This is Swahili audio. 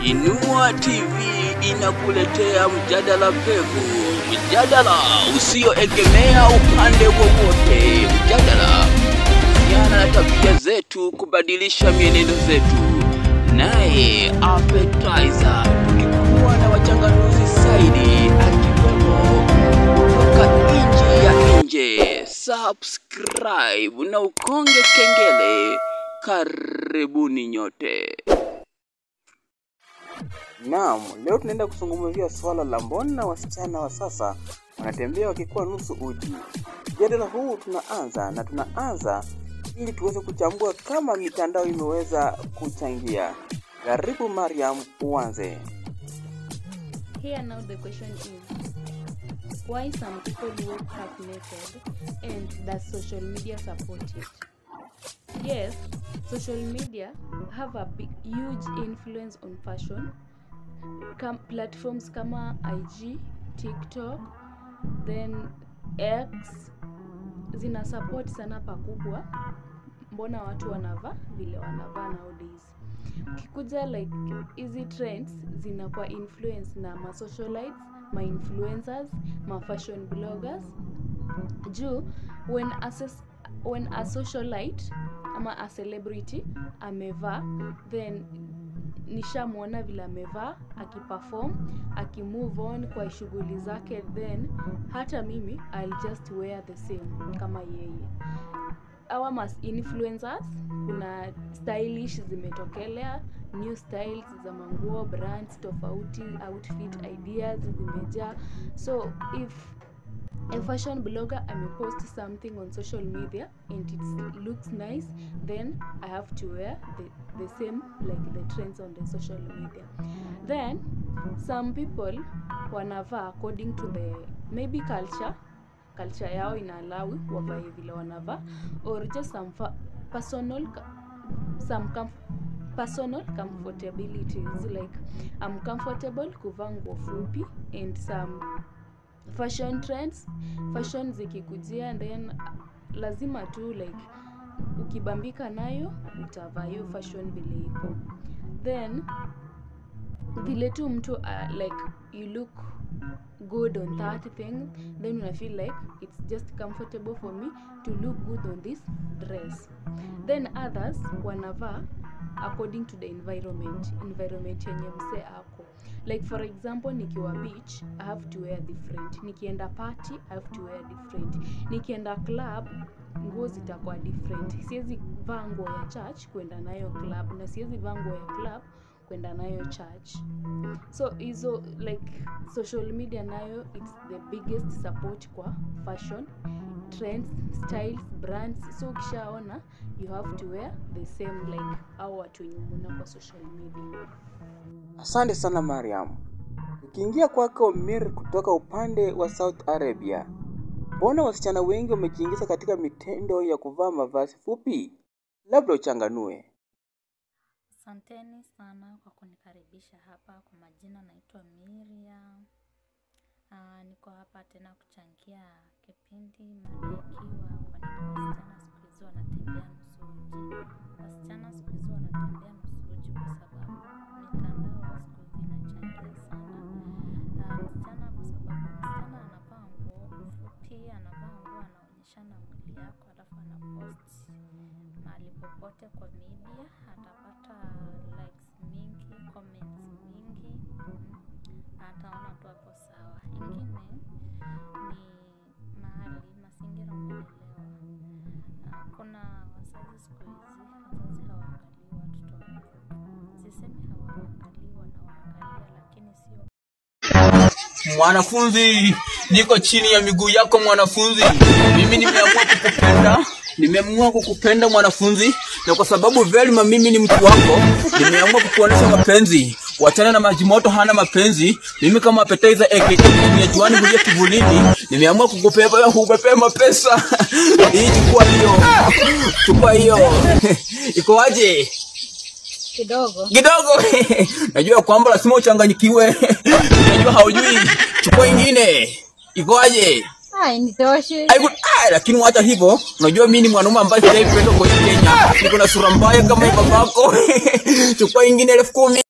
Inua TV inakuletea mjadala pevu, mjadala usioegemea upande wowote, mjadala kuhusiana na tabia zetu, kubadilisha mienendo zetu. Naye appetizer tukikuwa na wachanganuzi zaidi akiwemo kutoka nje ya nje. Subscribe na ukonge kengele. Karibuni nyote. Naam, leo tunaenda kuzungumzia swala la mbona wasichana wa sasa wanatembea wakikuwa nusu uchi. Mjadala huu tunaanza ili tuweze kuchambua kama mitandao imeweza kuchangia. Karibu Mariam, uanze. Here now the question is, why some people walk half naked and does social media support it? Yes, social media have a huge influence on fashion. Platforms kama IG, TikTok, then X zina support sana pakubwa mbona watu wanavaa vile wanavaa nowadays. Kikuja like easy trends zinakuwa influence na ma socialites, ma influencers, ma fashion bloggers. Juu when a socialite ama a celebrity amevaa, then nishamuona vile amevaa akiperform, akimove on kwa shughuli zake, then hata mimi I'll just wear the same kama yeye. Our mass influencers, kuna stylish zimetokelea, new styles za manguo, brands tofauti, outfit ideas zimejaa. So if a fashion blogger post something on social media and it looks nice, then I have to wear the same like the trends on the social media. Then some people wanavaa according to the maybe culture yao inalawi wavae vile wanavaa, or just some personal comfortabilities, like I'm comfortable kuvaa nguo fupi, and some fashion trends, fashion zikikujia, and then lazima tu like ukibambika nayo utavaa hiyo fashion vile iko. Then vile tu mtu like you look good on that thing, then I feel like it's just comfortable for me to look good on this dress. Then others wanavaa according to the environment yenye mse ako. Like for example, nikiwa beach I have to wear different, nikienda party I have to wear different, nikienda club nguo zitakuwa different. Siwezi vaa nguo ya church kwenda nayo club, na siwezi vaa nguo ya club kwenda nayo church. So hizo like social media nayo it's the biggest support kwa fashion trends, styles, brands. So ukishaona you have to wear the same like au watu nyumuna kwa social media. Asante sana Mariam. Ukiingia kwako Mir kutoka upande wa Saudi Arabia, mbona wasichana wengi wamejiingiza katika mitendo ya kuvaa mavazi fupi? Labda uchanganue. Asanteni sana kwa kunikaribisha hapa. Kwa majina naitwa Miriam. Niko hapa tena kuchangia kipindi mada ikiwa kwa nini wasichana siku hizi wanatembea nusu uchi. Wasichana siku hizi wanatembea nusu uchi kwa sababu mitandao siku hizi inachangia sana. Msichana kwa sababu msichana anavaa nguo fupi, anavaa nguo anaonyeshana mwili yako, alafu anapost mahali popote kwa media, atapata likes mingi, comments mingi, ataona tu hapo sawa. Ingine ni mahali mazingira umelelewa. Kuna wazazi siku hizi, wazazi hawaangalii watoto wao. Sisemi hawaangalii, wanawaangalia, lakini sio. Mwanafunzi, niko chini ya miguu yako mwanafunzi. Mimi nimeamua kukupenda mwanafunzi, na kwa sababu Velma mimi ni mtu wako, nimeamua kukuonesha mapenzi. Wachana na maji moto, hana mapenzi. Mimi kama appetizer aka juani kuja kivulini, nimeamua kukupea mapesa. Hii chukua hiyo. Iko aje? Kidogo. Najua kwamba lazima uchanganyikiwe. Najua haujui. Chukua ingine. Iko aje? Nitoshe. Lakini wacha hivyo. Unajua mimi ni mwanaume ambaye sijaipenda kwa Kenya. Niko na sura mbaya kama babako. Chukua ingine 10,000.